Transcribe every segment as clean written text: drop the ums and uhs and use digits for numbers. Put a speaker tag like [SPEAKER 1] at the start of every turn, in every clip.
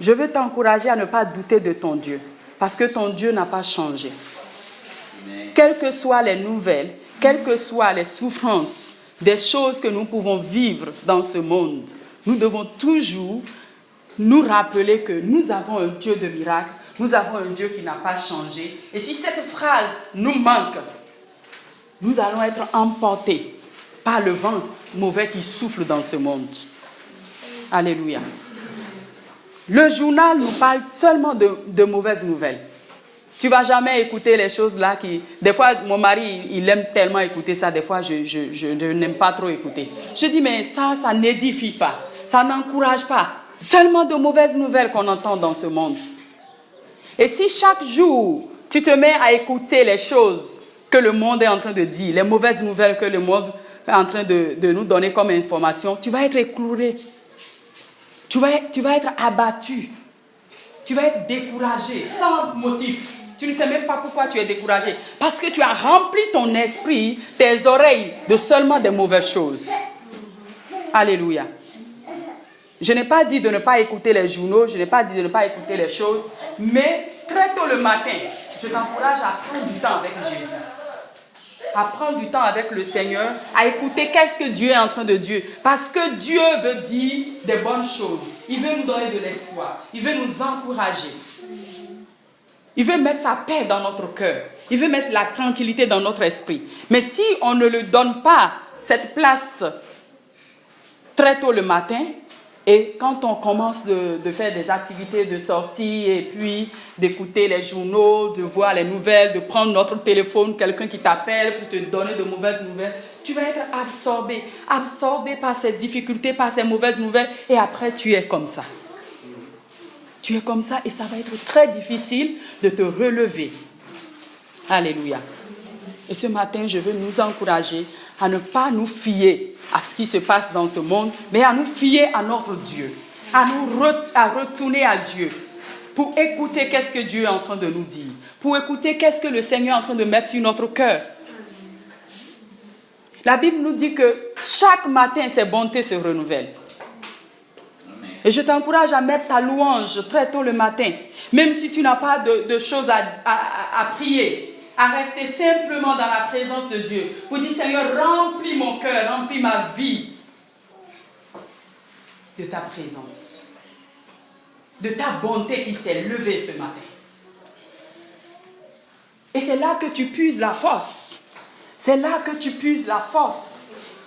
[SPEAKER 1] Je veux t'encourager à ne pas douter de ton Dieu, parce que ton Dieu n'a pas changé. Quelles que soient les nouvelles, quelles que soient les souffrances, des choses que nous pouvons vivre dans ce monde, nous devons toujours nous rappeler que nous avons un Dieu de miracles, nous avons un Dieu qui n'a pas changé. Et si cette phrase nous manque, nous allons être emportés par le vent mauvais qui souffle dans ce monde. Alléluia. Le journal nous parle seulement de mauvaises nouvelles. Tu ne vas jamais écouter les choses là qui... Des fois, mon mari, il aime tellement écouter ça. Des fois, je n'aime pas trop écouter. Je dis, mais ça n'édifie pas. Ça n'encourage pas. Seulement de mauvaises nouvelles qu'on entend dans ce monde. Et si chaque jour, tu te mets à écouter les choses que le monde est en train de dire, les mauvaises nouvelles que le monde est en train de nous donner comme information, tu vas être écroulé. Tu vas être abattu. Tu vas être découragé, sans motif. Tu ne sais même pas pourquoi tu es découragé. Parce que tu as rempli ton esprit, tes oreilles, de seulement des mauvaises choses. Alléluia. Je n'ai pas dit de ne pas écouter les journaux, je n'ai pas dit de ne pas écouter les choses, mais très tôt le matin, je t'encourage à prendre du temps avec Jésus. À prendre du temps avec le Seigneur, à écouter qu'est-ce que Dieu est en train de dire. Parce que Dieu veut dire des bonnes choses. Il veut nous donner de l'espoir. Il veut nous encourager. Il veut mettre sa paix dans notre cœur. Il veut mettre la tranquillité dans notre esprit. Mais si on ne lui donne pas cette place très tôt le matin, et quand on commence de faire des activités de sortie et puis d'écouter les journaux, de voir les nouvelles, de prendre notre téléphone, quelqu'un qui t'appelle pour te donner de mauvaises nouvelles, tu vas être absorbé par ces difficultés, par ces mauvaises nouvelles, et après tu es comme ça. Tu es comme ça et ça va être très difficile de te relever. Alléluia. Et ce matin, je veux nous encourager à ne pas nous fier à ce qui se passe dans ce monde, mais à nous fier à notre Dieu, à retourner à Dieu, pour écouter qu'est-ce que Dieu est en train de nous dire, pour écouter qu'est-ce que le Seigneur est en train de mettre sur notre cœur. La Bible nous dit que chaque matin, ses bontés se renouvellent. Et je t'encourage à mettre ta louange très tôt le matin, même si tu n'as pas de choses à prier, à rester simplement dans la présence de Dieu. Pour dire, Seigneur, remplis mon cœur, remplis ma vie de ta présence, de ta bonté qui s'est levée ce matin. Et c'est là que tu puises la force. C'est là que tu puises la force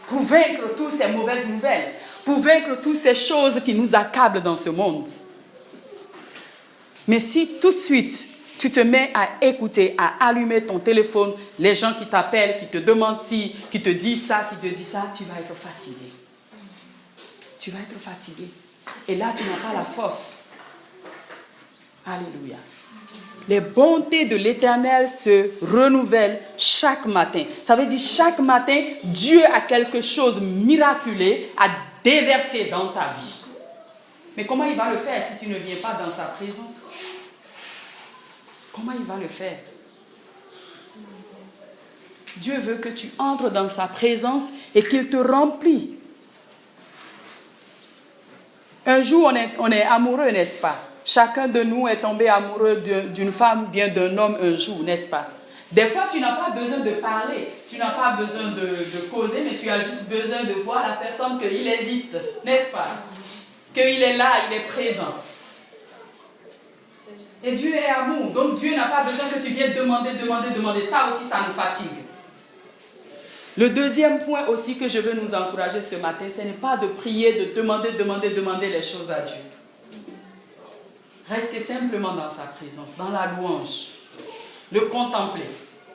[SPEAKER 1] pour vaincre toutes ces mauvaises nouvelles, pour vaincre toutes ces choses qui nous accablent dans ce monde. Mais si tout de suite, tu te mets à écouter, à allumer ton téléphone, les gens qui t'appellent, qui te demandent si, qui te disent ça, qui te disent ça, tu vas être fatigué. Tu vas être fatigué. Et là, tu n'as pas la force. Alléluia. Les bontés de l'Éternel se renouvellent chaque matin. Ça veut dire chaque matin, Dieu a quelque chose de miraculeux à déverser dans ta vie. Mais comment il va le faire si tu ne viens pas dans sa présence? Comment il va le faire? Dieu veut que tu entres dans sa présence et qu'il te remplit. Un jour, on est amoureux, n'est-ce pas? Chacun de nous est tombé amoureux d'une femme ou bien d'un homme un jour, n'est-ce pas? Des fois, tu n'as pas besoin de parler, tu n'as pas besoin de causer, mais tu as juste besoin de voir la personne qu'il existe, n'est-ce pas? Qu'il est là, il est présent. Et Dieu est amour, donc Dieu n'a pas besoin que tu viennes demander. Ça aussi, ça nous fatigue. Le deuxième point aussi que je veux nous encourager ce matin, ce n'est pas de prier, de demander les choses à Dieu. Restez simplement dans sa présence, dans la louange, le contempler.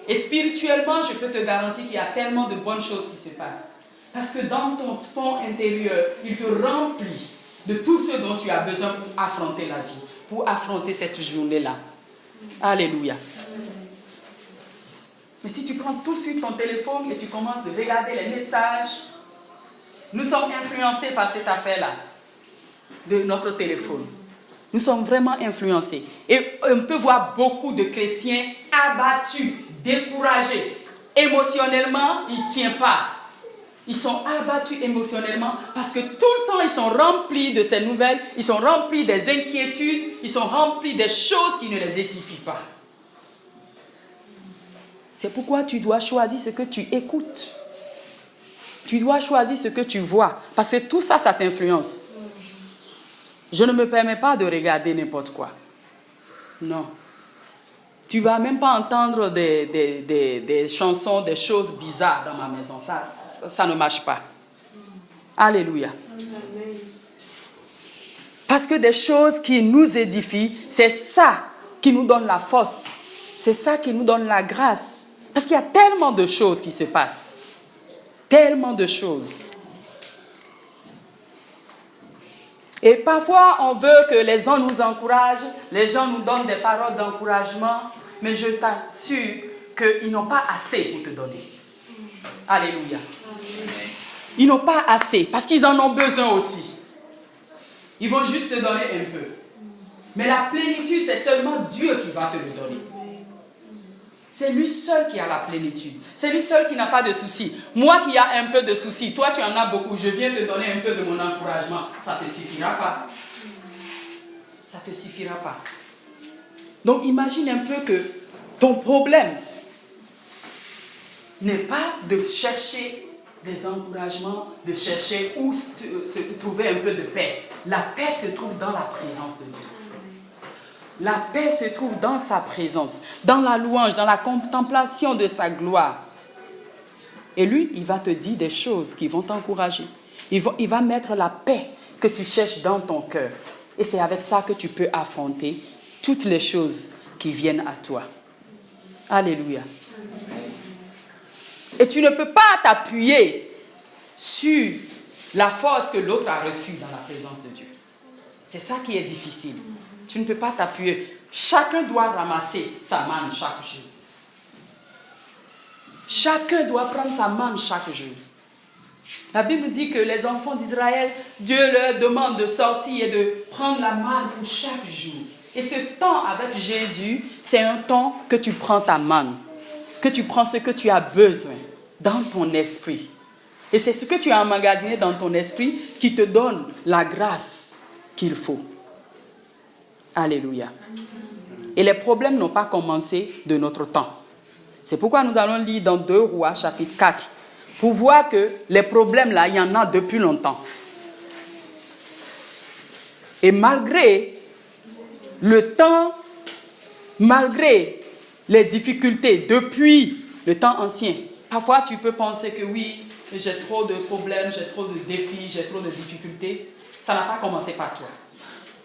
[SPEAKER 1] Et spirituellement, je peux te garantir qu'il y a tellement de bonnes choses qui se passent. Parce que dans ton fond intérieur, il te remplit de tout ce dont tu as besoin pour affronter la vie, pour affronter cette journée-là. Alléluia. Mais si tu prends tout de suite ton téléphone et tu commences de regarder les messages, nous sommes influencés par cette affaire-là, de notre téléphone. Nous sommes vraiment influencés. Et on peut voir beaucoup de chrétiens abattus, découragés. Émotionnellement, ils ne tiennent pas. Ils sont abattus émotionnellement parce que tout le temps, ils sont remplis de ces nouvelles, ils sont remplis des inquiétudes, ils sont remplis des choses qui ne les édifient pas. C'est pourquoi tu dois choisir ce que tu écoutes. Tu dois choisir ce que tu vois. Parce que tout ça, ça t'influence. Je ne me permets pas de regarder n'importe quoi. Non. Tu ne vas même pas entendre des chansons, des choses bizarres dans ma maison. Ça ne marche pas. Alléluia. Parce que des choses qui nous édifient, c'est ça qui nous donne la force. C'est ça qui nous donne la grâce. Parce qu'il y a tellement de choses qui se passent. Tellement de choses. Et parfois, on veut que les gens nous encouragent, les gens nous donnent des paroles d'encouragement, mais je t'assure qu'ils n'ont pas assez pour te donner. Alléluia. Ils n'ont pas assez, parce qu'ils en ont besoin aussi. Ils vont juste te donner un peu. Mais la plénitude, c'est seulement Dieu qui va te le donner. C'est lui seul qui a la plénitude. C'est lui seul qui n'a pas de soucis. Moi qui ai un peu de soucis, toi tu en as beaucoup, je viens te donner un peu de mon encouragement. Ça ne te suffira pas. Ça ne te suffira pas. Donc imagine un peu que ton problème n'est pas de chercher des encouragements, de chercher où se trouver un peu de paix. La paix se trouve dans la présence de Dieu. La paix se trouve dans sa présence, dans la louange, dans la contemplation de sa gloire. Et lui, il va te dire des choses qui vont t'encourager. Il va mettre la paix que tu cherches dans ton cœur. Et c'est avec ça que tu peux affronter toutes les choses qui viennent à toi. Alléluia. Et tu ne peux pas t'appuyer sur la force que l'autre a reçue dans la présence de Dieu. C'est ça qui est difficile. Tu ne peux pas t'appuyer. Chacun doit ramasser sa manne chaque jour. Chacun doit prendre sa manne chaque jour. La Bible dit que les enfants d'Israël, Dieu leur demande de sortir et de prendre la manne pour chaque jour. Et ce temps avec Jésus, c'est un temps que tu prends ta manne, que tu prends ce que tu as besoin dans ton esprit. Et c'est ce que tu as emmagasiné dans ton esprit qui te donne la grâce qu'il faut. Alléluia. Et les problèmes n'ont pas commencé de notre temps. C'est pourquoi nous allons lire dans 2 Rois, chapitre 4, pour voir que les problèmes là, il y en a depuis longtemps. Et malgré le temps, malgré les difficultés depuis le temps ancien, parfois tu peux penser que oui, j'ai trop de problèmes, j'ai trop de défis, j'ai trop de difficultés. Ça n'a pas commencé par toi.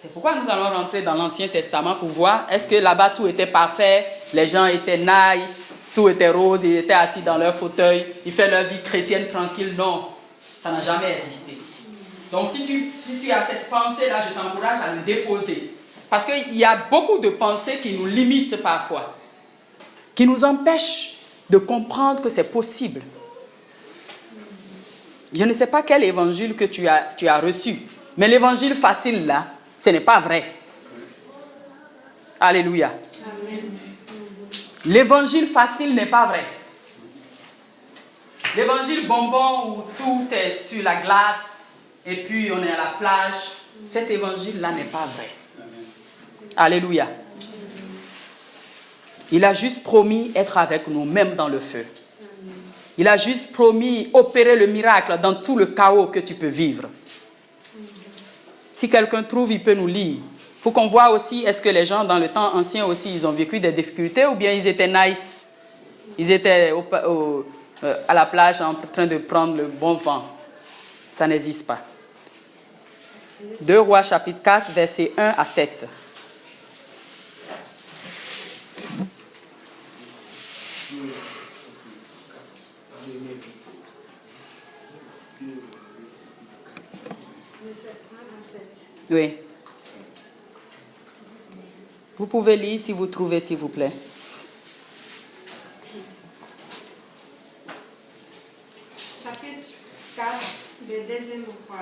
[SPEAKER 1] C'est pourquoi nous allons rentrer dans l'Ancien Testament pour voir, est-ce que là-bas tout était parfait, les gens étaient nice, tout était rose, ils étaient assis dans leur fauteuil, ils font leur vie chrétienne tranquille. Non, ça n'a jamais existé. Donc si tu as cette pensée-là, je t'encourage à le déposer. Parce qu'il y a beaucoup de pensées qui nous limitent parfois, qui nous empêchent de comprendre que c'est possible. Je ne sais pas quel évangile que tu as reçu, mais l'évangile facile là, ce n'est pas vrai. Alléluia. Amen. L'évangile facile n'est pas vrai. L'évangile bonbon où tout est sur la glace et puis on est à la plage, cet évangile-là n'est pas vrai. Alléluia. Il a juste promis être avec nous, même dans le feu. Il a juste promis opérer le miracle dans tout le chaos que tu peux vivre. Si quelqu'un trouve, il peut nous lire. Pour qu'on voit aussi, est-ce que les gens dans le temps ancien aussi, ils ont vécu des difficultés ou bien ils étaient nice. Ils étaient à la plage en train de prendre le bon vent. Ça n'existe pas. 2 Rois chapitre 4, versets 1 à 7. Oui. Vous pouvez lire si vous trouvez, s'il vous plaît.
[SPEAKER 2] Chapitre 4, le deuxième roi,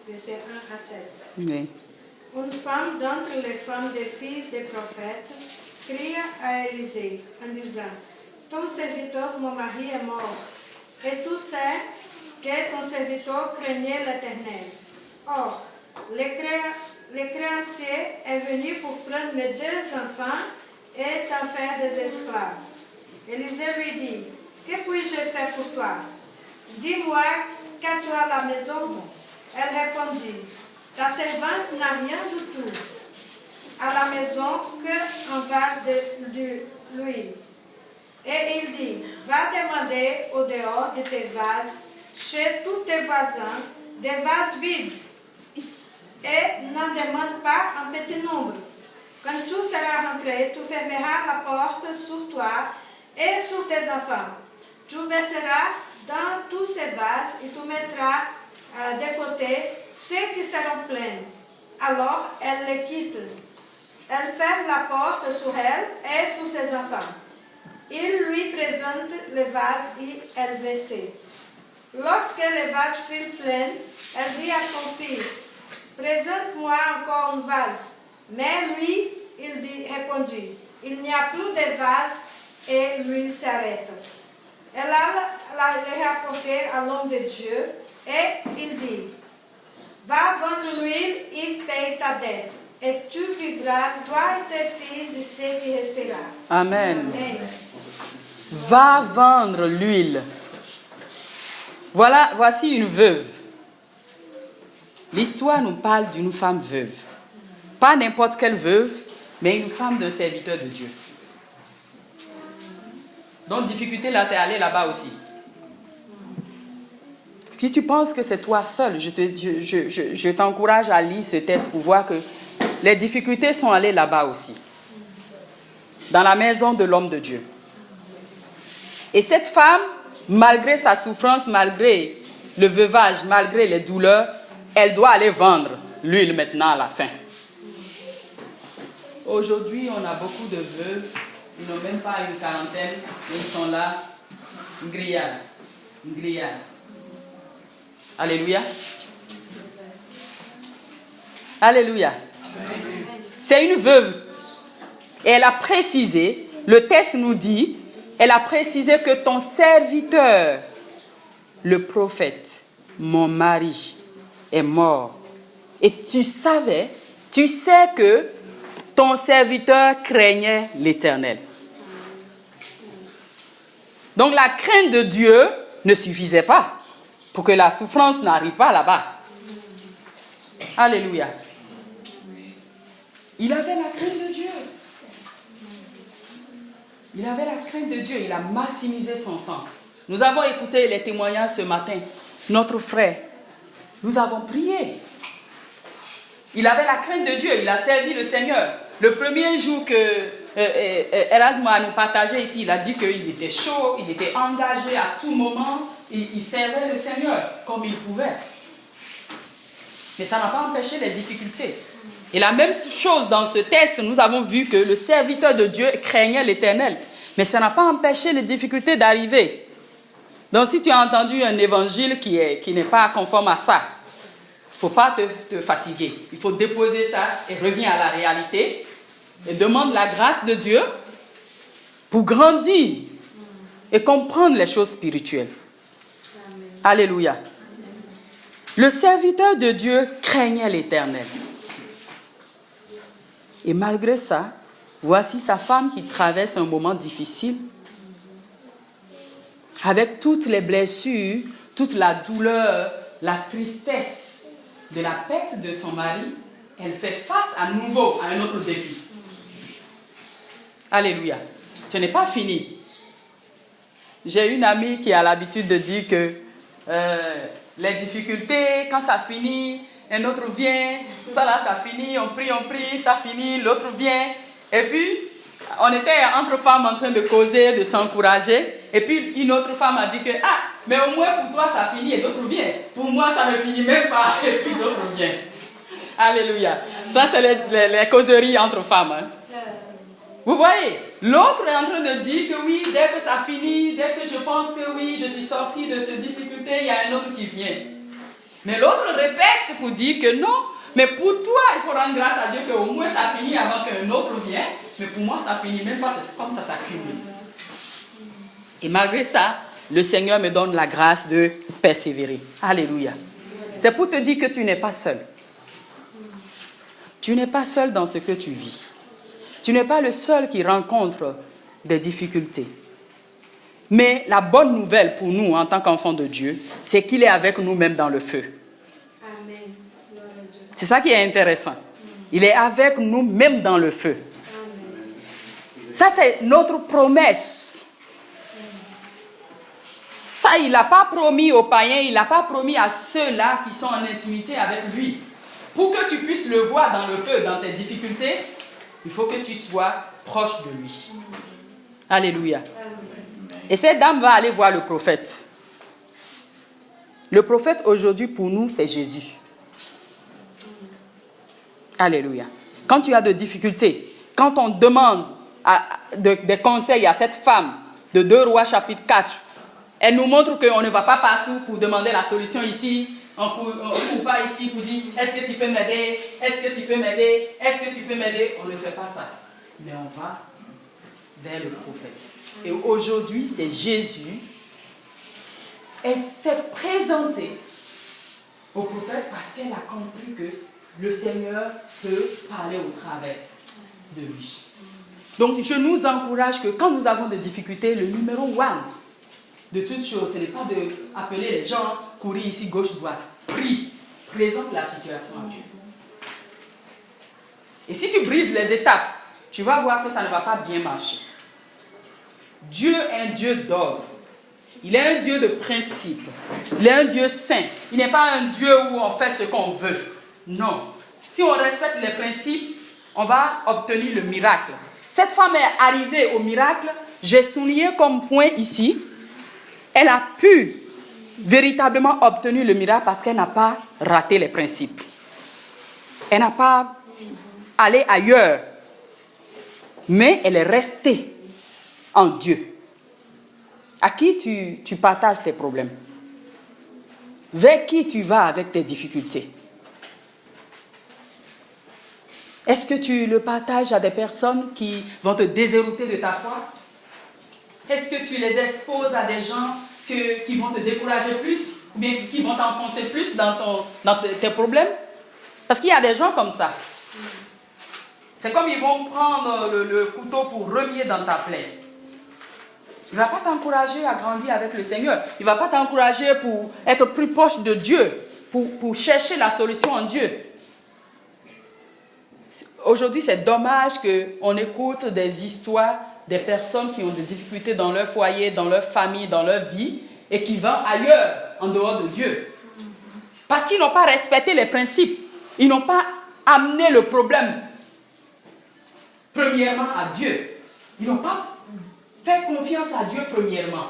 [SPEAKER 2] versets 1 à 7.
[SPEAKER 1] Oui.
[SPEAKER 2] Une femme d'entre les femmes des fils des prophètes cria à Élisée en disant: Ton serviteur, mon mari, est mort. Et tu sais que ton serviteur craignait l'Éternel. Or, le créancier est venu pour prendre mes 2 enfants et t'en faire des esclaves. Élisée lui dit, que puis-je faire pour toi? Dis-moi, qu'as-tu à la maison? Elle répondit, ta servante n'a rien du tout à la maison qu'un vase d'huile. Et il dit, va demander au dehors de tes vases, chez tous tes voisins, des vases vides, et n'en demande pas un petit nombre. Quand tu seras rentré, tu fermeras la porte sur toi et sur tes enfants. Tu verseras dans tous ces vases et tu mettras de côté ceux qui seront pleins. Alors elle les quitte. Elle ferme la porte sur elle et sur ses enfants. Il lui présente les vases et elle verse. Lorsque les vases furent pleins, elle dit à son fils, présente-moi encore un vase. Mais lui, répondit, il n'y a plus de vase et l'huile s'arrête. Elle a les rapporté à l'homme de Dieu et il dit, va vendre l'huile et paye ta dette. Et tu vivras, toi et tes fils, de ce qui restera.
[SPEAKER 1] Amen.
[SPEAKER 2] Amen.
[SPEAKER 1] Va vendre l'huile. Voici une veuve. L'histoire nous parle d'une femme veuve. Pas n'importe quelle veuve, mais une femme d'un serviteur de Dieu. Donc, difficulté là, c'est aller là-bas aussi. Si tu penses que c'est toi seul, je t'encourage à lire ce texte pour voir que les difficultés sont allées là-bas aussi. Dans la maison de l'homme de Dieu. Et cette femme, malgré sa souffrance, malgré le veuvage, malgré les douleurs, elle doit aller vendre l'huile maintenant à la fin. Aujourd'hui, on a beaucoup de veuves, ils n'ont même pas une quarantaine, mais ils sont là, une grillade. Alléluia. Alléluia. C'est une veuve. Et elle a précisé, le texte nous dit, elle a précisé que ton serviteur, le prophète, mon mari, est mort. Et tu sais que ton serviteur craignait l'Éternel. Donc la crainte de Dieu ne suffisait pas pour que la souffrance n'arrive pas là-bas. Alléluia. Il avait la crainte de Dieu. Il avait la crainte de Dieu. Il a maximisé son temps. Nous avons écouté les témoignages ce matin. Notre frère, nous avons prié. Il avait la crainte de Dieu. Il a servi le Seigneur. Le premier jour que Erasme a nous partagé ici, il a dit qu'il était chaud, il était engagé à tout moment. Il servait le Seigneur comme il pouvait. Mais ça n'a pas empêché les difficultés. Et la même chose dans ce texte, nous avons vu que le serviteur de Dieu craignait l'Éternel. Mais ça n'a pas empêché les difficultés d'arriver. Donc si tu as entendu un évangile qui n'est pas conforme à ça, il ne faut pas te fatiguer. Il faut déposer ça et reviens à la réalité. Et demande la grâce de Dieu pour grandir et comprendre les choses spirituelles. Alléluia. Le serviteur de Dieu craignait l'Éternel. Et malgré ça, voici sa femme qui traverse un moment difficile. Avec toutes les blessures, toute la douleur, la tristesse de la perte de son mari, elle fait face à nouveau à un autre défi. Alléluia. Ce n'est pas fini. J'ai une amie qui a l'habitude de dire que les difficultés, quand ça finit, un autre vient, ça finit, on prie, ça finit, l'autre vient. Et puis, on était entre femmes en train de causer, de s'encourager. Et puis, une autre femme a dit que, mais au moins pour toi, ça finit et d'autres viennent. Pour moi, ça ne finit même pas et puis d'autres viennent. Alléluia. Ça, c'est les causeries entre femmes. Hein. Vous voyez, l'autre est en train de dire que oui, dès que ça finit, dès que je pense que oui, je suis sortie de cette difficulté, il y a un autre qui vient. Mais l'autre répète pour dire que non, mais pour toi, il faut rendre grâce à Dieu qu'au moins ça finit avant qu'un autre vienne. Mais pour moi, ça finit même pas, c'est comme ça s'accumule. Et malgré ça, le Seigneur me donne la grâce de persévérer. Alléluia. C'est pour te dire que tu n'es pas seul. Tu n'es pas seul dans ce que tu vis. Tu n'es pas le seul qui rencontre des difficultés. Mais la bonne nouvelle pour nous, en tant qu'enfants de Dieu, c'est qu'il est avec nous même dans le feu.
[SPEAKER 2] Amen.
[SPEAKER 1] C'est ça qui est intéressant. Il est avec nous même dans le feu. Ça, c'est notre promesse. Ça, il n'a pas promis aux païens, il n'a pas promis à ceux-là qui sont en intimité avec lui. Pour que tu puisses le voir dans le feu, dans tes difficultés, il faut que tu sois proche de lui. Alléluia. Et cette dame va aller voir le prophète. Le prophète aujourd'hui pour nous, c'est Jésus. Alléluia. Quand tu as des difficultés, quand on demande des conseils à cette femme de 2 Rois chapitre 4, elle nous montre qu'on ne va pas partout pour demander la solution ici. On ne court pas ici pour dire « Est-ce que tu peux m'aider? Est-ce que tu peux m'aider? Est-ce que tu peux m'aider ?» On ne fait pas ça. Mais on va vers le prophète. Et aujourd'hui, c'est Jésus. Elle s'est présentée au prophète parce qu'elle a compris que le Seigneur peut parler au travers de lui. Donc, je nous encourage que quand nous avons des difficultés, le numéro 1 de toute chose, ce n'est pas d'appeler les gens, courir ici, gauche, droite. Prie, présente la situation à Dieu. Et si tu brises les étapes, tu vas voir que ça ne va pas bien marcher. Dieu est un Dieu d'ordre. Il est un Dieu de principe. Il est un Dieu saint. Il n'est pas un Dieu où on fait ce qu'on veut. Non. Si on respecte les principes, on va obtenir le miracle. Cette femme est arrivée au miracle. J'ai souligné comme point ici. Elle a pu véritablement obtenir le miracle parce qu'elle n'a pas raté les principes. Elle n'a pas allé ailleurs. Mais elle est restée en Dieu. À qui tu partages tes problèmes? Vers qui tu vas avec tes difficultés? Est-ce que tu le partages à des personnes qui vont te déshériter de ta foi? Est-ce que tu les exposes à des gens qui vont te décourager plus ou bien qui vont t'enfoncer plus dans tes problèmes? Parce qu'il y a des gens comme ça. C'est comme ils vont prendre le couteau pour remuer dans ta plaie. Il ne va pas t'encourager à grandir avec le Seigneur. Il ne va pas t'encourager pour être plus proche de Dieu, pour chercher la solution en Dieu. Aujourd'hui, c'est dommage qu'on écoute des histoires des personnes qui ont des difficultés dans leur foyer, dans leur famille, dans leur vie, et qui vont ailleurs, en dehors de Dieu. Parce qu'ils n'ont pas respecté les principes. Ils n'ont pas amené le problème, premièrement, à Dieu. Ils n'ont pas fait confiance à Dieu, premièrement.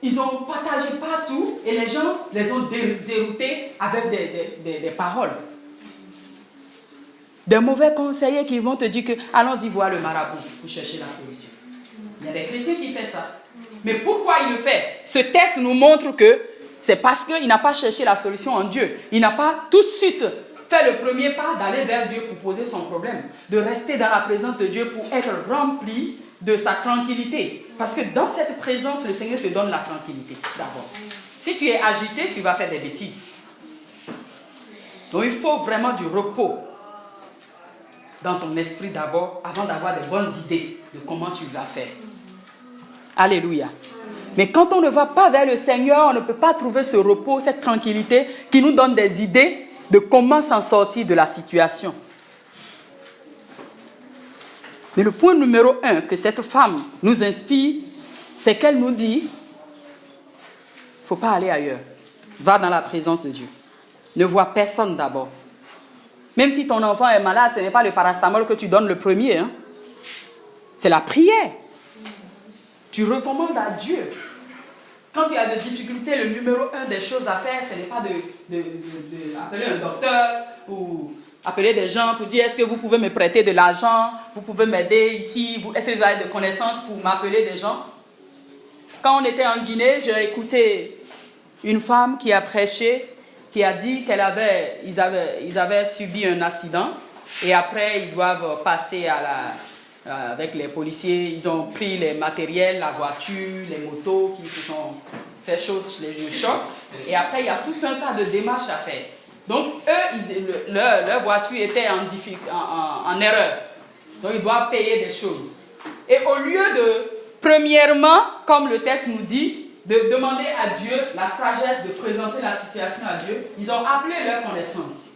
[SPEAKER 1] Ils ont partagé partout, et les gens les ont déshérités avec des paroles. Des mauvais conseillers qui vont te dire que allons-y voir le marabout pour chercher la solution. Il y a des chrétiens qui font ça. Mais pourquoi il le fait? Ce texte nous montre que c'est parce qu'il n'a pas cherché la solution en Dieu. Il n'a pas tout de suite fait le premier pas d'aller vers Dieu pour poser son problème. De rester dans la présence de Dieu pour être rempli de sa tranquillité. Parce que dans cette présence, le Seigneur te donne la tranquillité d'abord. Si tu es agité, tu vas faire des bêtises. Donc il faut vraiment du repos dans ton esprit d'abord, avant d'avoir de bonnes idées de comment tu vas faire. Alléluia. Mais quand on ne va pas vers le Seigneur, on ne peut pas trouver ce repos, cette tranquillité qui nous donne des idées de comment s'en sortir de la situation. Mais le point numéro 1 que cette femme nous inspire, c'est qu'elle nous dit, il ne faut pas aller ailleurs. Va dans la présence de Dieu. Ne vois personne d'abord. Même si ton enfant est malade, ce n'est pas le paracétamol que tu donnes le premier. Hein? C'est la prière. Tu recommandes à Dieu. Quand tu as des difficultés, le numéro 1 des choses à faire, ce n'est pas d'appeler un docteur ou appeler des gens pour dire est-ce que vous pouvez me prêter de l'argent, vous pouvez m'aider ici, est-ce que vous avez des connaissances pour m'appeler des gens. Quand on était en Guinée, j'ai écouté une femme qui a prêché, qui a dit qu'ils avaient subi un accident et après ils doivent passer à avec les policiers, ils ont pris les matériels, la voiture, les motos qui se sont fait chose chez les chocs. Et après, il y a tout un tas de démarches à faire. Donc, eux, leur voiture était en erreur. Donc, ils doivent payer des choses. Et au lieu de, premièrement, comme le texte nous dit, de demander à Dieu la sagesse de présenter la situation à Dieu, ils ont appelé leur connaissance.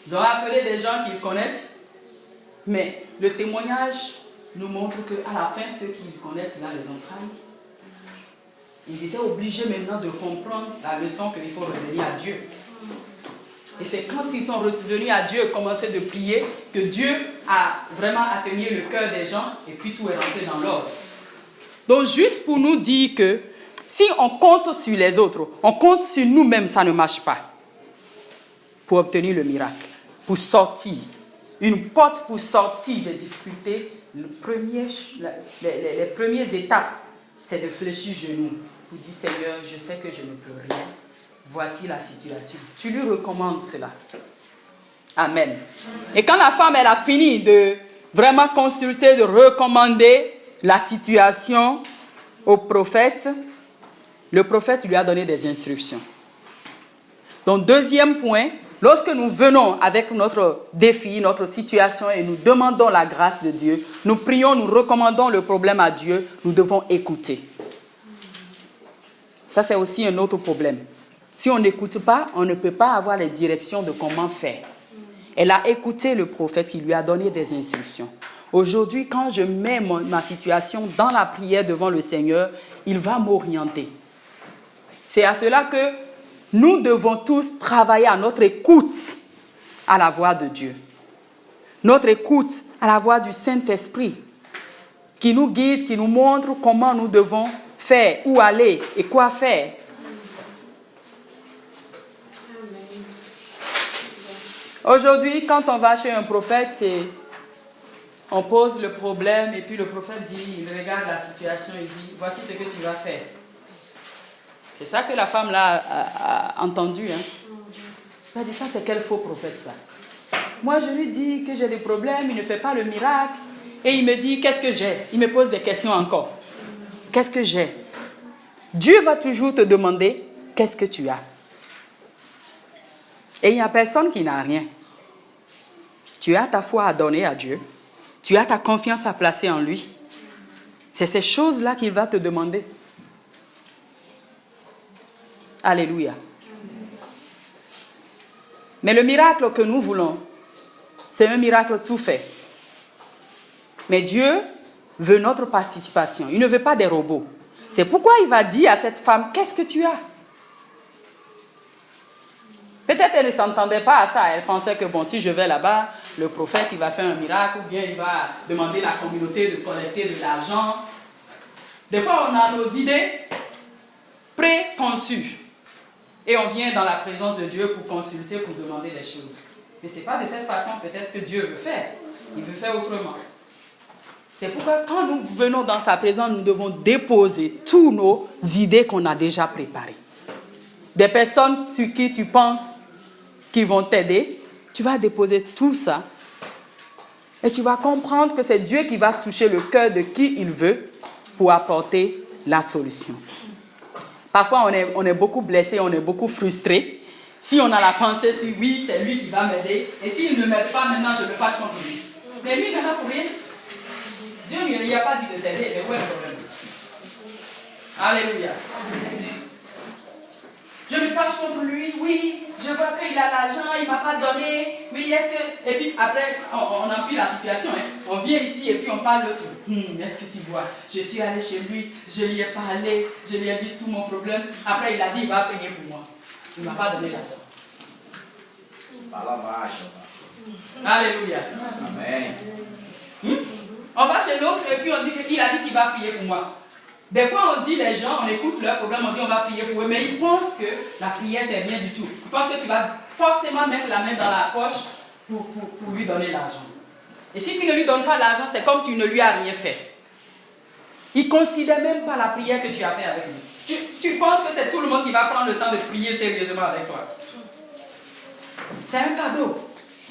[SPEAKER 1] Ils ont appelé des gens qu'ils connaissent. Mais le témoignage nous montre qu'à la fin, ceux qui connaissent là les entrailles, ils étaient obligés maintenant de comprendre la leçon qu'il faut revenir à Dieu. Et c'est quand ils sont revenus à Dieu, commencé de prier, que Dieu a vraiment atteigné le cœur des gens et puis tout est rentré dans l'ordre. Donc juste pour nous dire que si on compte sur les autres, on compte sur nous-mêmes, ça ne marche pas. Pour obtenir le miracle, pour sortir. Une porte pour sortir des difficultés, les premières étapes, c'est de fléchir genoux. Pour dire, Seigneur, je sais que je ne peux rien. Voici la situation. Tu lui recommandes cela. Amen. Et quand la femme, elle a fini de vraiment consulter, de recommander la situation au prophète, le prophète lui a donné des instructions. Donc, deuxième point, lorsque nous venons avec notre défi, notre situation et nous demandons la grâce de Dieu, nous prions, nous recommandons le problème à Dieu, nous devons écouter. Ça, c'est aussi un autre problème. Si on n'écoute pas, on ne peut pas avoir les directions de comment faire. Elle a écouté le prophète qui lui a donné des instructions. Aujourd'hui, quand je mets ma situation dans la prière devant le Seigneur, il va m'orienter. C'est à cela que nous devons tous travailler à notre écoute à la voix de Dieu. Notre écoute à la voix du Saint-Esprit qui nous guide, qui nous montre comment nous devons faire, où aller et quoi faire. Aujourd'hui, quand on va chez un prophète et on pose le problème et puis le prophète dit, il regarde la situation et dit, voici ce que tu vas faire. C'est ça que la femme là a entendu. Elle a dit, ça c'est quel faux prophète ça? Moi je lui dis que j'ai des problèmes, il ne fait pas le miracle. Et il me dit, qu'est-ce que j'ai? Il me pose des questions encore. Qu'est-ce que j'ai? Dieu va toujours te demander, qu'est-ce que tu as? Et il n'y a personne qui n'a rien. Tu as ta foi à donner à Dieu. Tu as ta confiance à placer en lui. C'est ces choses-là qu'il va te demander. Alléluia. Mais le miracle que nous voulons, c'est un miracle tout fait. Mais Dieu veut notre participation. Il ne veut pas des robots. C'est pourquoi il va dire à cette femme, qu'est-ce que tu as? Peut-être elle ne s'entendait pas à ça. Elle pensait que bon, si je vais là-bas, le prophète il va faire un miracle ou bien il va demander à la communauté de collecter de l'argent. Des fois, on a nos idées préconçues. Et on vient dans la présence de Dieu pour consulter, pour demander des choses. Mais ce n'est pas de cette façon peut-être que Dieu veut faire. Il veut faire autrement. C'est pourquoi quand nous venons dans sa présence, nous devons déposer toutes nos idées qu'on a déjà préparées. Des personnes sur qui tu penses qu'ils vont t'aider, tu vas déposer tout ça. Et tu vas comprendre que c'est Dieu qui va toucher le cœur de qui il veut pour apporter la solution. Parfois, on est beaucoup blessé, on est beaucoup frustré. Si on a la pensée, si oui, c'est lui qui va m'aider. Et s'il ne m'aide pas, maintenant, je me fâche contre lui. Mais lui, il n'en a pour rien. Dieu ne lui a pas dit de t'aider. Mais où est le problème? Alléluia. Je me fâche contre lui, oui, je vois qu'il a l'argent, il ne m'a pas donné, oui, est-ce que... Et puis après, on appuie la situation, hein. On vient ici et puis on parle de... est-ce que tu vois, je suis allé chez lui, je lui ai parlé, je lui ai dit tout mon problème. Après, il a dit, il va payer pour moi. Il ne m'a pas donné l'argent. Alléluia. Amen. On va chez l'autre et puis on dit qu'il a dit qu'il va payer pour moi. Des fois, on dit les gens, on écoute leurs problèmes, on dit on va prier pour eux, mais ils pensent que la prière, c'est rien du tout. Ils pensent que tu vas forcément mettre la main dans la poche pour lui donner l'argent. Et si tu ne lui donnes pas l'argent, c'est comme tu ne lui as rien fait. Il ne considère même pas la prière que tu as fait avec lui. Tu penses que c'est tout le monde qui va prendre le temps de prier sérieusement avec toi. C'est un cadeau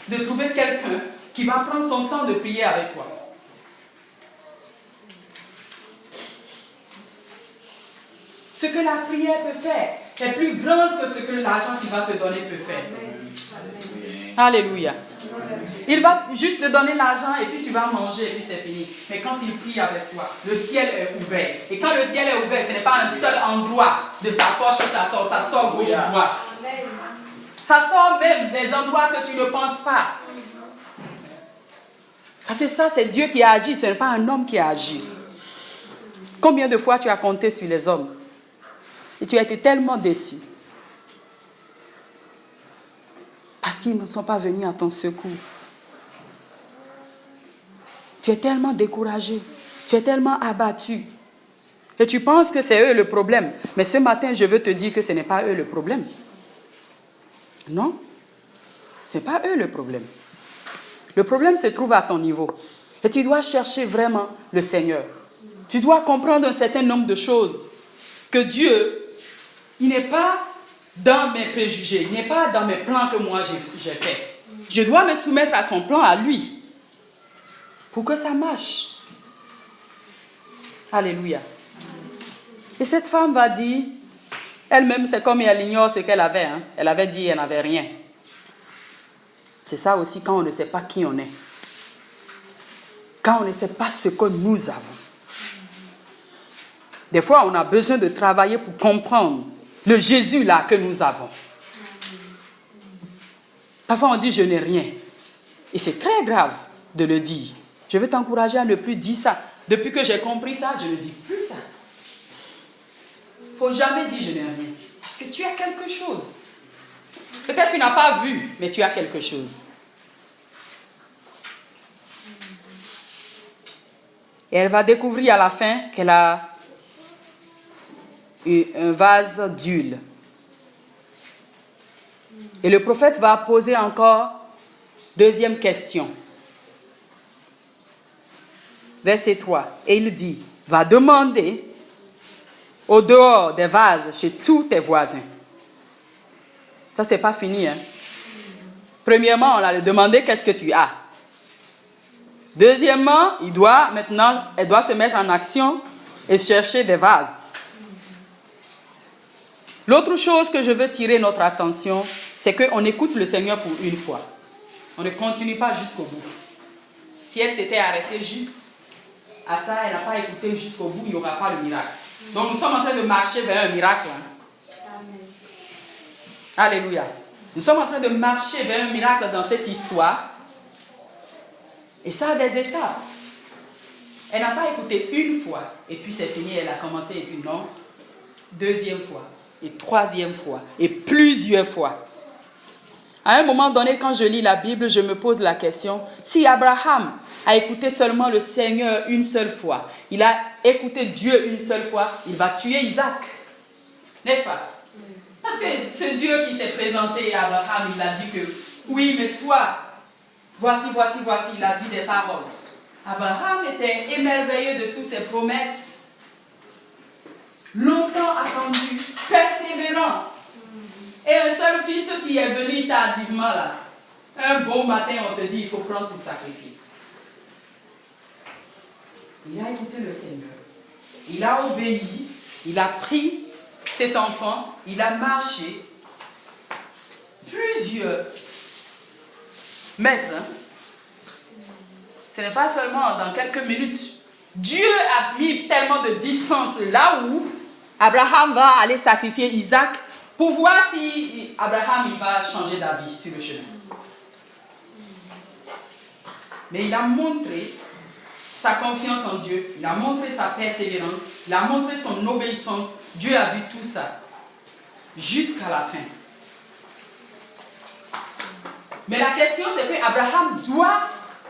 [SPEAKER 1] de trouver quelqu'un qui va prendre son temps de prier avec toi. Ce que la prière peut faire est plus grande que ce que l'argent qu'il va te donner peut faire. Alléluia. Il va juste te donner l'argent et puis tu vas manger et puis c'est fini. Mais quand il prie avec toi, le ciel est ouvert. Et quand le ciel est ouvert, ce n'est pas un seul endroit de sa poche que ça sort gauche-droite. Ça sort même des endroits que tu ne penses pas. Parce que ça, c'est Dieu qui a agi, ce n'est pas un homme qui a agi. Combien de fois tu as compté sur les hommes et tu as été tellement déçu parce qu'ils ne sont pas venus à ton secours. Tu es tellement découragé, tu es tellement abattu et tu penses que c'est eux le problème. Mais ce matin, je veux te dire que ce n'est pas eux le problème. Non, ce n'est pas eux le problème. Le problème se trouve à ton niveau. Et tu dois chercher vraiment le Seigneur. Tu dois comprendre un certain nombre de choses. Que Dieu, il n'est pas dans mes préjugés, il n'est pas dans mes plans que moi j'ai fait. Je dois me soumettre à son plan, à lui, pour que ça marche. Alléluia. Et cette femme va dire, elle-même, c'est comme elle ignore ce qu'elle avait. Hein. Elle avait dit, elle n'avait rien. C'est ça aussi quand on ne sait pas qui on est. Quand on ne sait pas ce que nous avons. Des fois, on a besoin de travailler pour comprendre le Jésus là que nous avons. Parfois, on dit, je n'ai rien. Et c'est très grave de le dire. Je veux t'encourager à ne plus dire ça. Depuis que j'ai compris ça, je ne dis plus ça. Il ne faut jamais dire, je n'ai rien. Parce que tu as quelque chose. Peut-être tu n'as pas vu, mais tu as quelque chose. Et elle va découvrir à la fin qu'elle a un vase d'huile. Et le prophète va poser encore deuxième question. Verset 3. Et il dit, va demander au dehors des vases chez tous tes voisins. Ça, c'est pas fini. Hein? Premièrement, on a demandé qu'est-ce que tu as. Deuxièmement, elle doit se mettre en action et chercher des vases. L'autre chose que je veux tirer notre attention, c'est qu'on écoute le Seigneur pour une fois. On ne continue pas jusqu'au bout. Si elle s'était arrêtée juste à ça, elle n'a pas écouté jusqu'au bout, il n'y aura pas le miracle. Donc nous sommes en train de marcher vers un miracle. Amen. Alléluia. Nous sommes en train de marcher vers un miracle dans cette histoire. Et ça a des étapes. Elle n'a pas écouté une fois, et puis c'est fini, elle a commencé, et puis non. Deuxième fois, et troisième fois, et plusieurs fois. À un moment donné, quand je lis la Bible, je me pose la question, si Abraham a écouté seulement le Seigneur une seule fois, il a écouté Dieu une seule fois, il va tuer Isaac. N'est-ce pas? Parce que c'est Dieu qui s'est présenté à Abraham, il a dit que, oui, mais toi, voici, il a dit des paroles. Abraham était émerveillé de toutes ses promesses, longtemps attendu, persévérant. Et un seul fils qui est venu tardivement là. Un beau matin, on te dit, il faut prendre pour sacrifier. Il a écouté le Seigneur. Il a obéi. Il a pris cet enfant. Il a marché plusieurs mètres. Hein? Ce n'est pas seulement dans quelques minutes. Dieu a mis tellement de distance là où Abraham va aller sacrifier Isaac pour voir si Abraham il va changer d'avis sur le chemin. Mais il a montré sa confiance en Dieu, il a montré sa persévérance, il a montré son obéissance. Dieu a vu tout ça jusqu'à la fin. Mais la question c'est que Abraham doit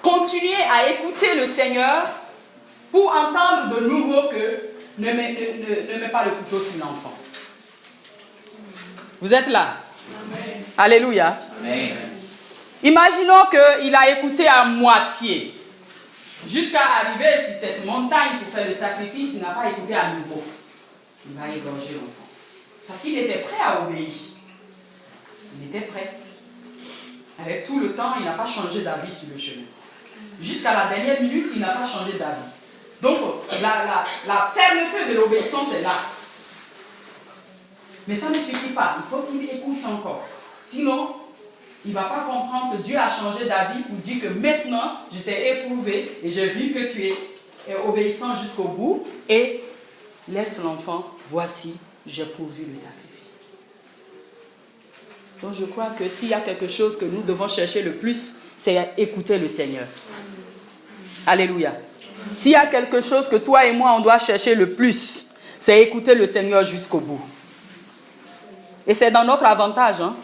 [SPEAKER 1] continuer à écouter le Seigneur pour entendre de nouveau que ne mets pas le couteau sur l'enfant. Vous êtes là? Amen. Alléluia. Amen. Imaginons qu'il a écouté à moitié jusqu'à arriver sur cette montagne pour faire le sacrifice, il n'a pas écouté à nouveau. Il va égorger l'enfant. Parce qu'il était prêt à obéir. Il était prêt. Avec tout le temps, il n'a pas changé d'avis sur le chemin. Jusqu'à la dernière minute, il n'a pas changé d'avis. Donc, la fermeté de l'obéissance est là. Mais ça ne suffit pas. Il faut qu'il écoute encore. Sinon, il ne va pas comprendre que Dieu a changé d'avis pour dire que maintenant, je t'ai éprouvé et j'ai vu que tu es obéissant jusqu'au bout et laisse l'enfant, voici, j'ai pourvu le sacrifice. Donc je crois que s'il y a quelque chose que nous devons chercher le plus, c'est écouter le Seigneur. Alléluia. S'il y a quelque chose que toi et moi, on doit chercher le plus, c'est écouter le Seigneur jusqu'au bout. Et c'est dans notre avantage, hein?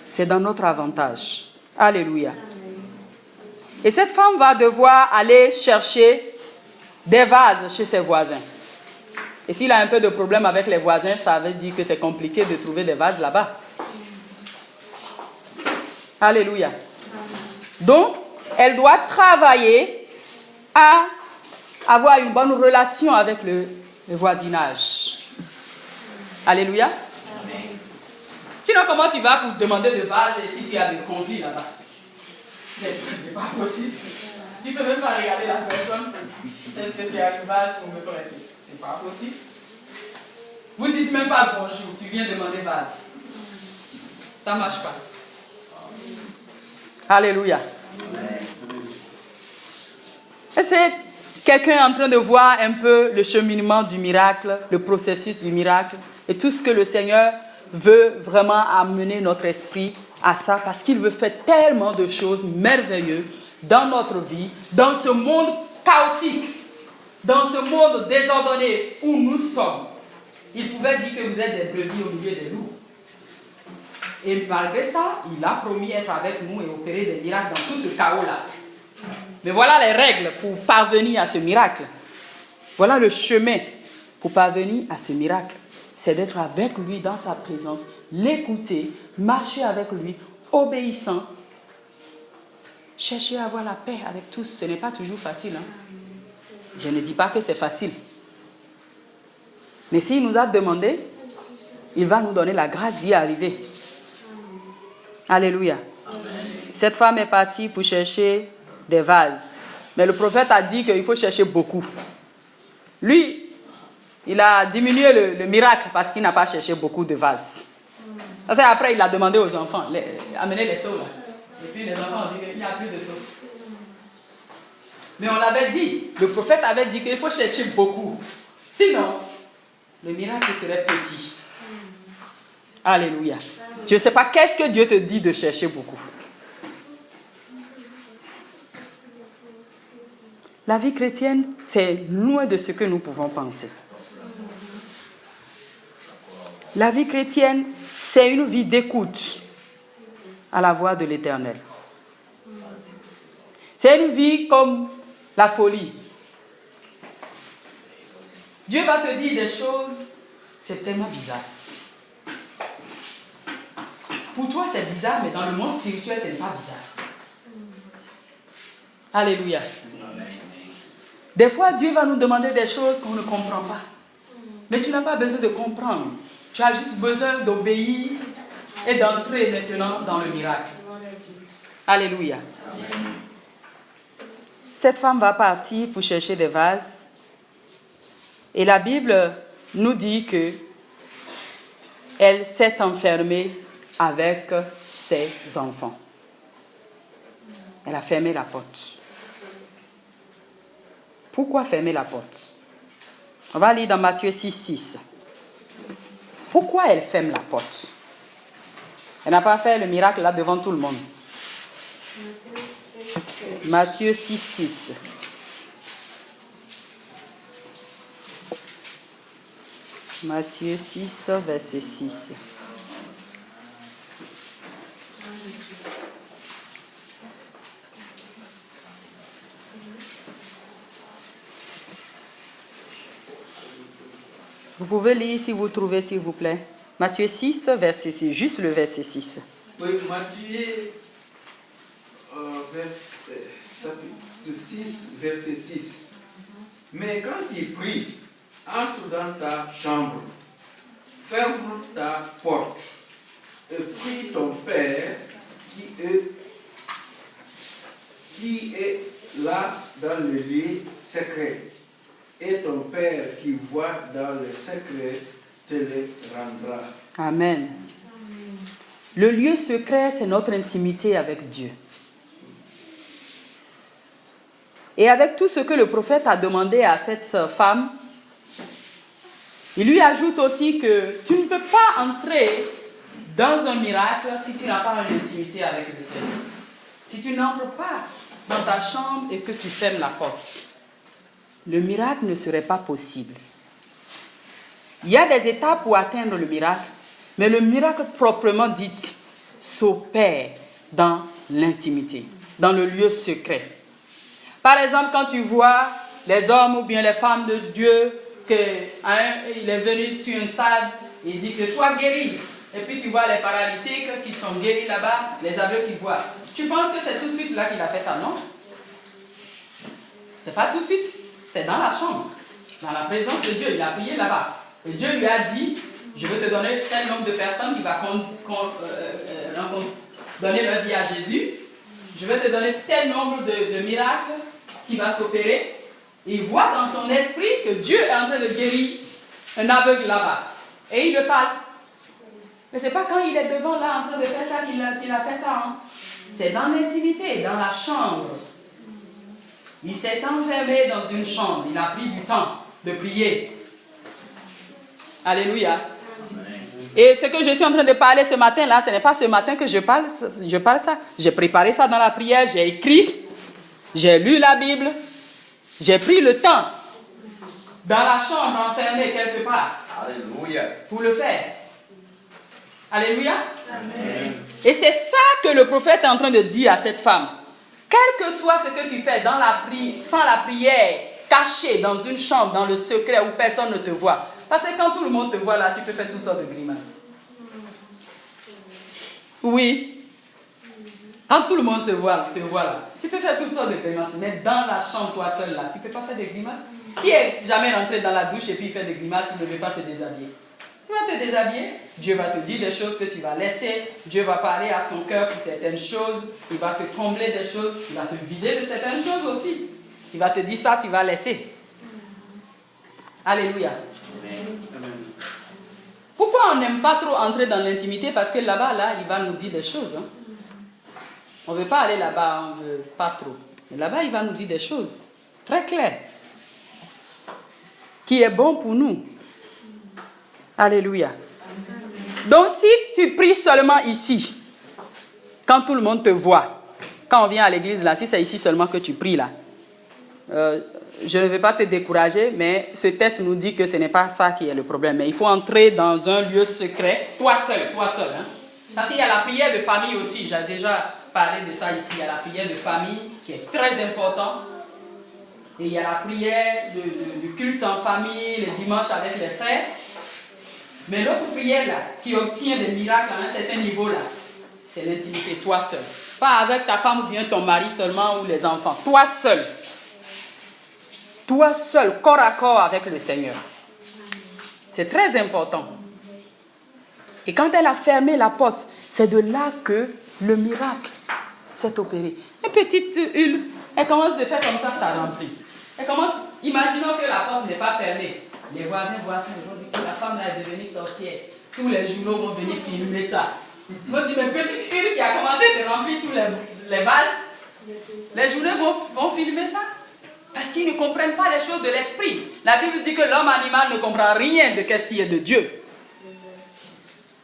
[SPEAKER 1] C'est dans notre avantage. Alléluia. Et cette femme va devoir aller chercher des vases chez ses voisins. Et s'il a un peu de problème avec les voisins, ça veut dire que c'est compliqué de trouver des vases là-bas. Alléluia. Donc, elle doit travailler à avoir une bonne relation avec le voisinage. Alléluia. Sinon, comment tu vas pour demander de vase si tu as des conflits là-bas? C'est pas possible. Tu ne peux même pas regarder la personne. Est-ce que tu as une vase pour me prêter? C'est pas possible. Vous ne dites même pas bonjour, tu viens demander vase. Ça ne marche pas. Alléluia. Et c'est quelqu'un en train de voir un peu le cheminement du miracle, le processus du miracle et tout ce que le Seigneur veut vraiment amener notre esprit à ça parce qu'il veut faire tellement de choses merveilleuses dans notre vie, dans ce monde chaotique, dans ce monde désordonné où nous sommes. Il pouvait dire que vous êtes des brebis au milieu des loups. Et malgré ça, il a promis être avec nous et opérer des miracles dans tout ce chaos-là. Mais voilà les règles pour parvenir à ce miracle. Voilà le chemin pour parvenir à ce miracle. C'est d'être avec lui dans sa présence, l'écouter, marcher avec lui, obéissant, chercher à avoir la paix avec tous. Ce n'est pas toujours facile. Hein? Je ne dis pas que c'est facile. Mais s'il nous a demandé, il va nous donner la grâce d'y arriver. Alléluia. Amen. Cette femme est partie pour chercher des vases. Mais le prophète a dit qu'il faut chercher beaucoup. Lui, il a diminué le miracle parce qu'il n'a pas cherché beaucoup de vases. Parce qu'après, il a demandé aux enfants, amenez les seaux là. Et puis les enfants ont dit qu'il n'y a plus de seaux. Mais on l'avait dit, le prophète avait dit qu'il faut chercher beaucoup. Sinon, le miracle serait petit. Alléluia. Je ne sais pas qu'est-ce que Dieu te dit de chercher beaucoup. La vie chrétienne, c'est loin de ce que nous pouvons penser. La vie chrétienne, c'est une vie d'écoute à la voix de l'Éternel. C'est une vie comme la folie. Dieu va te dire des choses, c'est tellement bizarre. Pour toi, c'est bizarre, mais dans le monde spirituel, ce n'est pas bizarre. Alléluia. Des fois, Dieu va nous demander des choses qu'on ne comprend pas. Mais tu n'as pas besoin de comprendre. Tu as juste besoin d'obéir et d'entrer maintenant dans le miracle. Alléluia. Cette femme va partir pour chercher des vases. Et la Bible nous dit que elle s'est enfermée avec ses enfants. Elle a fermé la porte. Pourquoi fermer la porte? On va lire dans Matthieu 6. Pourquoi elle ferme la porte? Elle n'a pas fait le miracle là devant tout le monde. Matthieu 6. Matthieu 6, verset 6. Vous pouvez lire si vous trouvez, s'il vous plaît. Matthieu 6, verset 6. Juste le verset 6.
[SPEAKER 3] Oui, Matthieu chapitre 6, verset 6. Mais quand il prie, entre dans ta chambre, ferme ta porte prie ton Père qui est là dans le lieu secret. Et ton Père qui voit dans le secret te le rendra.
[SPEAKER 1] Amen. Le lieu secret, c'est notre intimité avec Dieu. Et avec tout ce que le prophète a demandé à cette femme, il lui ajoute aussi que tu ne peux pas entrer dans un miracle si tu n'as pas une intimité avec le Seigneur. Si tu n'entres pas dans ta chambre et que tu fermes la porte, le miracle ne serait pas possible. Il y a des étapes pour atteindre le miracle, mais le miracle proprement dit s'opère dans l'intimité, dans le lieu secret. Par exemple, quand tu vois les hommes ou bien les femmes de Dieu, qu'il est venu sur un stade, il dit que sois guéri. Et puis tu vois les paralytiques qui sont guéris là-bas, les aveugles qui voient. Tu penses que c'est tout de suite là qu'il a fait ça, non? C'est pas tout de suite, c'est dans la chambre, dans la présence de Dieu. Il a prié là-bas. Et Dieu lui a dit, je vais te donner tel nombre de personnes qui vont donner leur vie à Jésus. Je vais te donner tel nombre de miracles qui va s'opérer. Il voit dans son esprit que Dieu est en train de guérir un aveugle là-bas. Et il le parle. Mais ce n'est pas quand il est devant là en train de faire ça qu'il a fait ça. Hein. C'est dans l'intimité, dans la chambre. Il s'est enfermé dans une chambre. Il a pris du temps de prier. Alléluia. Et ce que je suis en train de parler ce matin-là, ce n'est pas ce matin que je parle ça. J'ai préparé ça dans la prière, j'ai écrit, j'ai lu la Bible, j'ai pris le temps dans la chambre enfermée quelque part.
[SPEAKER 3] Alléluia.
[SPEAKER 1] Pour le faire. Alléluia. Amen. Et c'est ça que le prophète est en train de dire à cette femme. Quel que soit ce que tu fais sans la prière, caché dans une chambre, dans le secret où personne ne te voit. Parce que quand tout le monde te voit là, tu peux faire toutes sortes de grimaces. Oui. Quand tout le monde te voit là, tu peux faire toutes sortes de grimaces. Mais dans la chambre, toi seul là, tu ne peux pas faire des grimaces. Qui est jamais rentré dans la douche et puis fait des grimaces, il ne veut pas se déshabiller? Tu vas te déshabiller, Dieu va te dire des choses que tu vas laisser, Dieu va parler à ton cœur pour certaines choses, il va te combler des choses, il va te vider de certaines choses aussi. Il va te dire ça, tu vas laisser. Alléluia. Amen. Pourquoi on n'aime pas trop entrer dans l'intimité? Parce que là-bas, il va nous dire des choses. Hein. On ne veut pas aller là-bas, on ne veut pas trop. Mais là-bas, il va nous dire des choses très claires, qui est bon pour nous. Alléluia. Donc, si tu pries seulement ici, quand tout le monde te voit, quand on vient à l'église, là, si c'est ici seulement que tu pries, là, je ne vais pas te décourager, mais ce texte nous dit que ce n'est pas ça qui est le problème. Mais il faut entrer dans un lieu secret, toi seul. Hein? Parce qu'il y a la prière de famille aussi. J'ai déjà parlé de ça ici. Il y a la prière de famille qui est très importante. Et il y a la prière du culte en famille, le dimanche avec les frères. Mais l'autre prière là, qui obtient des miracles à un certain niveau là, c'est l'intimité, toi seul. Pas avec ta femme ou bien ton mari seulement ou les enfants. Toi seul. Toi seul, corps à corps avec le Seigneur. C'est très important. Et quand elle a fermé la porte, c'est de là que le miracle s'est opéré. Une petite huile, elle commence de faire comme ça remplit. Elle commence, imaginons que la porte n'est pas fermée. Les voisins voient ça, ils vont dire que la femme là est devenue sorcière. Tous les journaux vont venir filmer ça. Ils vont dire, mais petite huile qui a commencé de remplir tous les vases, les journaux vont filmer ça. Parce qu'ils ne comprennent pas les choses de l'esprit. La Bible dit que l'homme animal ne comprend rien de ce qui est de Dieu.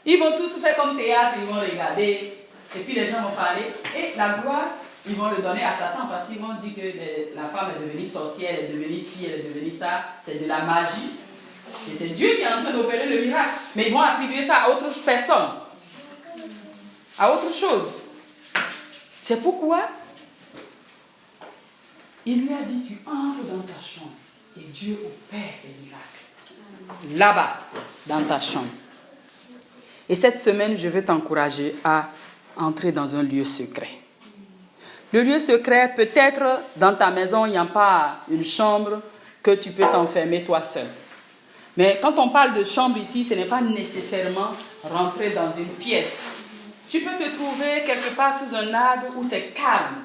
[SPEAKER 1] Ils vont tous faire comme théâtre, ils vont regarder. Et puis les gens vont parler. Et la gloire, ils vont le donner à Satan parce qu'ils vont dire que la femme est devenue sorcière, elle est devenue ci, elle est devenue ça. C'est de la magie. Et c'est Dieu qui est en train d'opérer le miracle. Mais ils vont attribuer ça à autre personne. À autre chose. C'est pourquoi il lui a dit, tu entres dans ta chambre et Dieu opère des miracles. Là-bas, dans ta chambre. Et cette semaine, je veux t'encourager à entrer dans un lieu secret. Le lieu secret, peut-être dans ta maison, il n'y a pas une chambre que tu peux t'enfermer toi seul. Mais quand on parle de chambre ici, ce n'est pas nécessairement rentrer dans une pièce. Tu peux te trouver quelque part sous un arbre où c'est calme.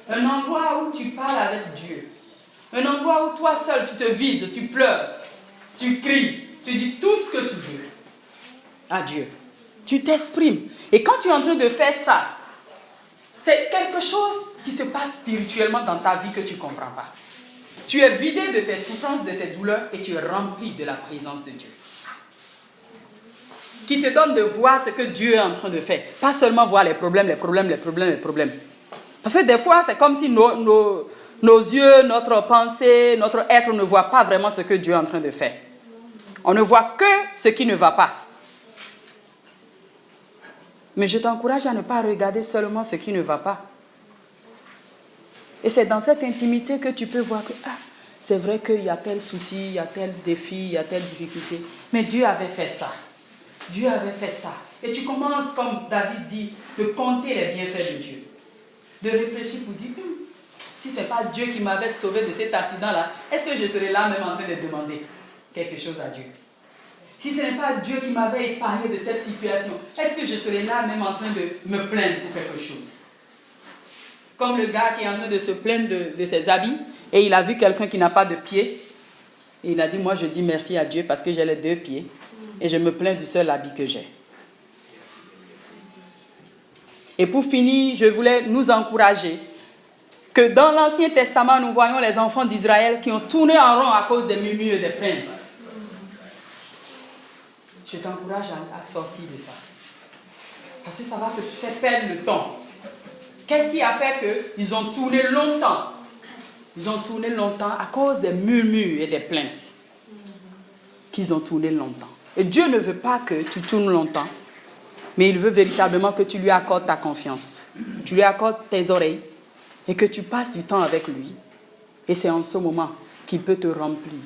[SPEAKER 1] Un endroit où tu parles avec Dieu. Un endroit où toi seul, tu te vides, tu pleures, tu cries, tu dis tout ce que tu veux à Dieu. Tu t'exprimes. Et quand tu es en train de faire ça, c'est quelque chose qui se passe spirituellement dans ta vie que tu ne comprends pas. Tu es vidé de tes souffrances, de tes douleurs et tu es rempli de la présence de Dieu. Qui te donne de voir ce que Dieu est en train de faire. Pas seulement voir les problèmes. Parce que des fois, c'est comme si nos yeux, notre pensée, notre être ne voient pas vraiment ce que Dieu est en train de faire. On ne voit que ce qui ne va pas. Mais je t'encourage à ne pas regarder seulement ce qui ne va pas. Et c'est dans cette intimité que tu peux voir que c'est vrai qu'il y a tel souci, il y a tel défi, il y a telle difficulté. Mais Dieu avait fait ça. Dieu avait fait ça. Et tu commences, comme David dit, de compter les bienfaits de Dieu. De réfléchir pour dire, si ce n'est pas Dieu qui m'avait sauvé de cet accident-là, est-ce que je serais là même en train de demander quelque chose à Dieu? Si ce n'est pas Dieu qui m'avait épargné de cette situation, est-ce que je serais là même en train de me plaindre pour quelque chose? Comme le gars qui est en train de se plaindre de ses habits et il a vu quelqu'un qui n'a pas de pieds. Et il a dit, moi je dis merci à Dieu parce que j'ai les 2 pieds et je me plains du seul habit que j'ai. Et pour finir, je voulais nous encourager que dans l'Ancien Testament, nous voyons les enfants d'Israël qui ont tourné en rond à cause des murmures et des plaintes. Je t'encourage à sortir de ça. Parce que ça va te faire perdre le temps. Qu'est-ce qui a fait qu'ils ont tourné longtemps? Ils ont tourné longtemps à cause des murmures et des plaintes. Qu'ils ont tourné longtemps. Et Dieu ne veut pas que tu tournes longtemps, mais il veut véritablement que tu lui accordes ta confiance. Tu lui accordes tes oreilles et que tu passes du temps avec lui. Et c'est en ce moment qu'il peut te remplir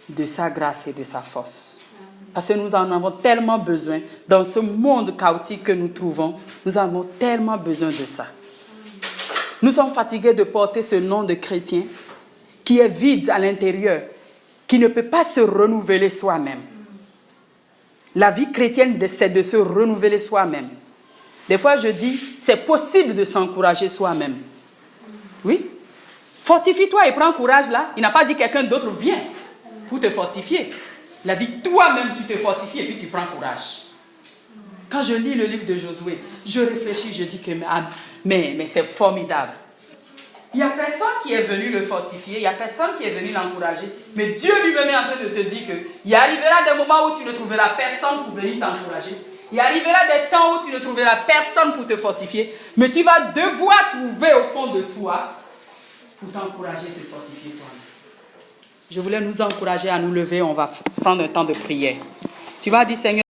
[SPEAKER 1] de sa grâce et de sa force. Parce que nous en avons tellement besoin dans ce monde chaotique que nous trouvons. Nous avons tellement besoin de ça. Nous sommes fatigués de porter ce nom de chrétien qui est vide à l'intérieur, qui ne peut pas se renouveler soi-même. La vie chrétienne, c'est de se renouveler soi-même. Des fois, je dis, c'est possible de s'encourager soi-même. Oui. Fortifie-toi et prends courage là. Il n'a pas dit quelqu'un d'autre vient pour te fortifier. Il a dit toi-même tu te fortifies et puis tu prends courage. Quand je lis le livre de Josué, je réfléchis, je dis que mais c'est formidable. Il n'y a personne qui est venu le fortifier, il n'y a personne qui est venu l'encourager, mais Dieu lui-même est en train de te dire qu'il arrivera des moments où tu ne trouveras personne pour venir t'encourager. Il arrivera des temps où tu ne trouveras personne pour te fortifier, mais tu vas devoir trouver au fond de toi pour t'encourager et te fortifier toi-même. Je voulais nous encourager à nous lever, on va prendre un temps de prière. Tu vas dire, Seigneur,